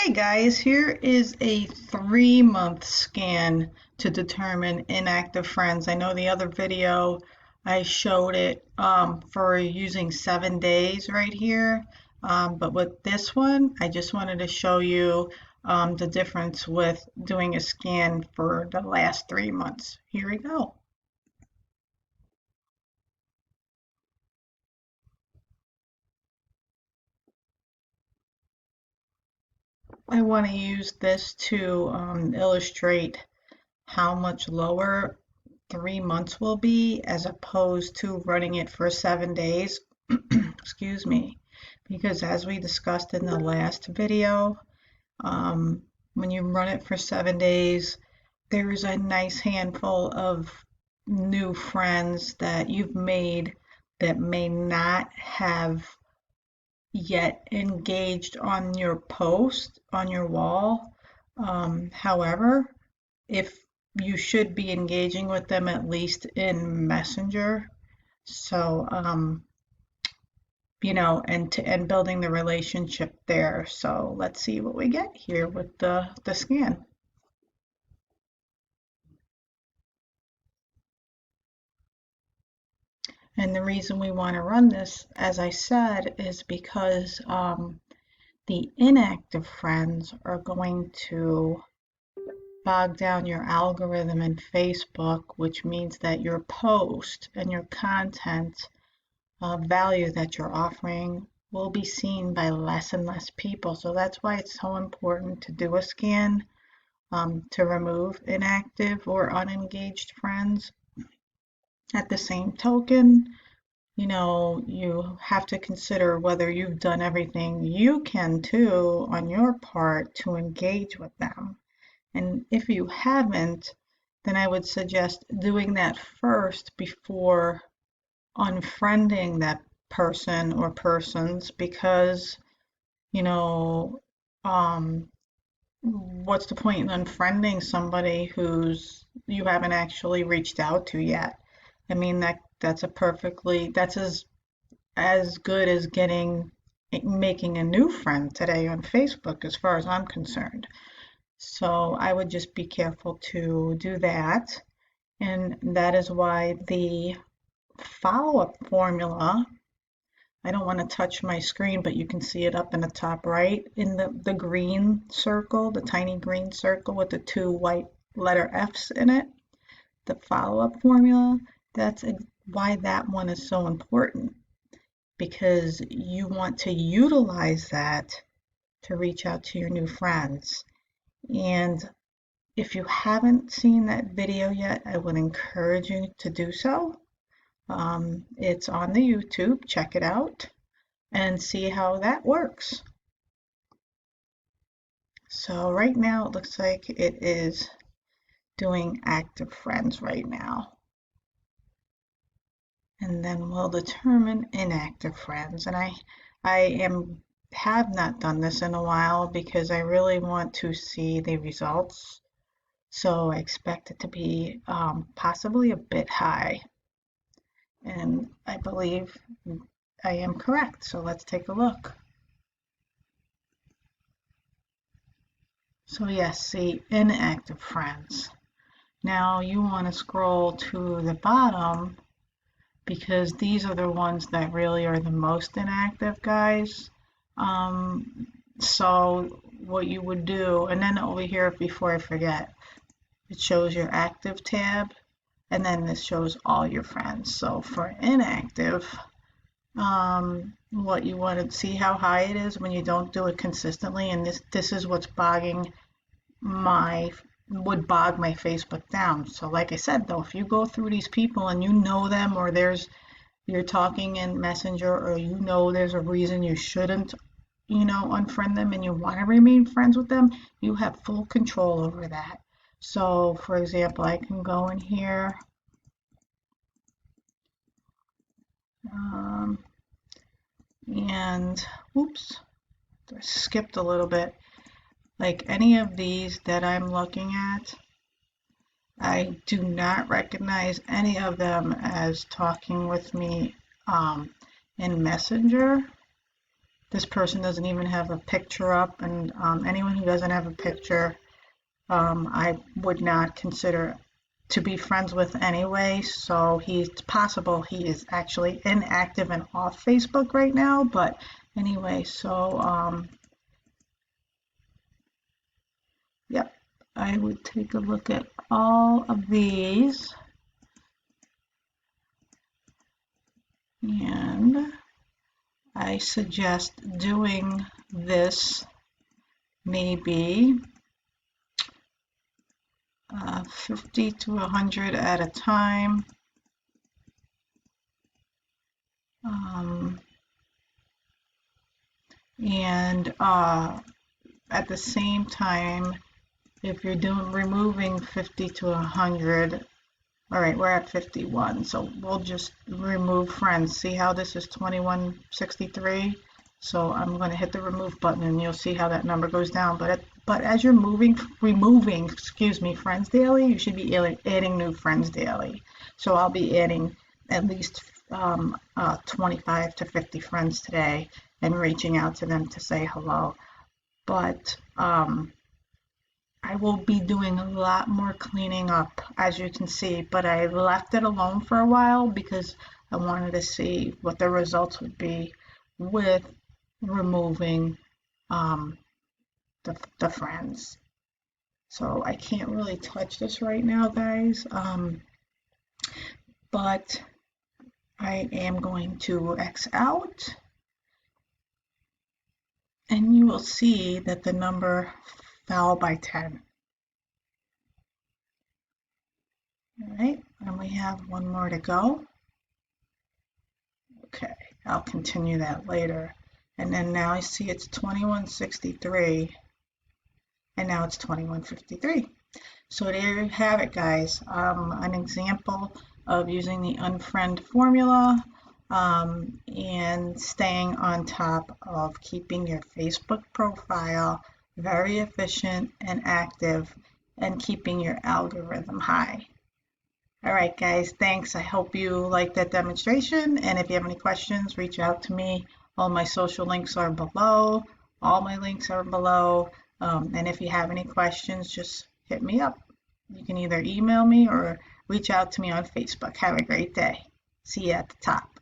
Hey guys, here is a 3-month scan to determine inactive friends. I know the other video I showed it for using 7 days right here, but with this one I just wanted to show you the difference with doing a scan for the last 3 months. Here we go. I want to use this to illustrate how much lower 3 months will be as opposed to running it for 7 days. Excuse me, because as we discussed in the last video, when you run it for 7 days, there's a nice handful of new friends that you've made that may not have yet engaged on your post on your wall. However, if you should be engaging with them at least in Messenger, so and building the relationship there. So let's see what we get here with the scan. And the reason we want to run this, as I said, is because the inactive friends are going to bog down your algorithm in Facebook, which means that your post and your content value that you're offering will be seen by less and less people. So that's why it's so important to do a scan to remove inactive or unengaged friends. At the same token, you have to consider whether you've done everything you can too on your part to engage with them. And if you haven't, then I would suggest doing that first before unfriending that person or persons, because what's the point in unfriending somebody who's you haven't actually reached out to yet? I mean, that's as good as making a new friend today on Facebook, as far as I'm concerned. So I would just be careful to do that. And that is why the follow-up formula, I don't want to touch my screen, but you can see it up in the top right in the green circle, the tiny green circle with the 2 white letter F's in it. The follow-up formula, that's why that one is so important, because you want to utilize that to reach out to your new friends. And if you haven't seen that video yet, I would encourage you to do so. It's on the YouTube, check it out and see how that works. So right now it looks like it is doing active friends right now. And then we'll determine inactive friends. And I have not done this in a while because I really want to see the results. So I expect it to be possibly a bit high. And I believe I am correct. So let's take a look. So yes, see, inactive friends. Now you want to scroll to the bottom, because these are the ones that really are the most inactive, guys. So what you would do, and then over here, before I forget, it shows your active tab, and then this shows all your friends. So for inactive, what you want to see how high it is when you don't do it consistently, and this is what's would bog my Facebook down. So like I said, though, if you go through these people and you know them, or you're talking in Messenger, or there's a reason you shouldn't unfriend them and you want to remain friends with them, you have full control over that. So for example, I can go in here and oops, I skipped a little bit. Like any of these that I'm looking at, I do not recognize any of them as talking with me in Messenger. This person doesn't even have a picture up, and anyone who doesn't have a picture, I would not consider to be friends with anyway. So it's possible he is actually inactive and off Facebook right now. But anyway, so yep, I would take a look at all of these, and I suggest doing this maybe 50 to 100 at a time. And at the same time, if you're removing 50 to 100, all right, we're at 51, so we'll just remove friends. See how this is 2163? So I'm going to hit the remove button, and you'll see how that number goes down. But as you're removing, excuse me, friends daily, you should be adding new friends daily. So I'll be adding at least 25 to 50 friends today and reaching out to them to say hello. But I will be doing a lot more cleaning up, as you can see, but I left it alone for a while because I wanted to see what the results would be with removing the friends. So I can't really touch this right now, guys, but I am going to X out, and you will see that the number fell by 10. All right, and we have one more to go. Okay, I'll continue that later. And then now I see it's 2163, and now it's 2153. So there you have it, guys. An example of using the unfriend formula and staying on top of keeping your Facebook profile very efficient and active and keeping your algorithm high. All right, guys, thanks. I hope you liked that demonstration. And if you have any questions, reach out to me. All my social links are below. All my links are below. And if you have any questions, just hit me up. You can either email me or reach out to me on Facebook. Have a great day. See you at the top.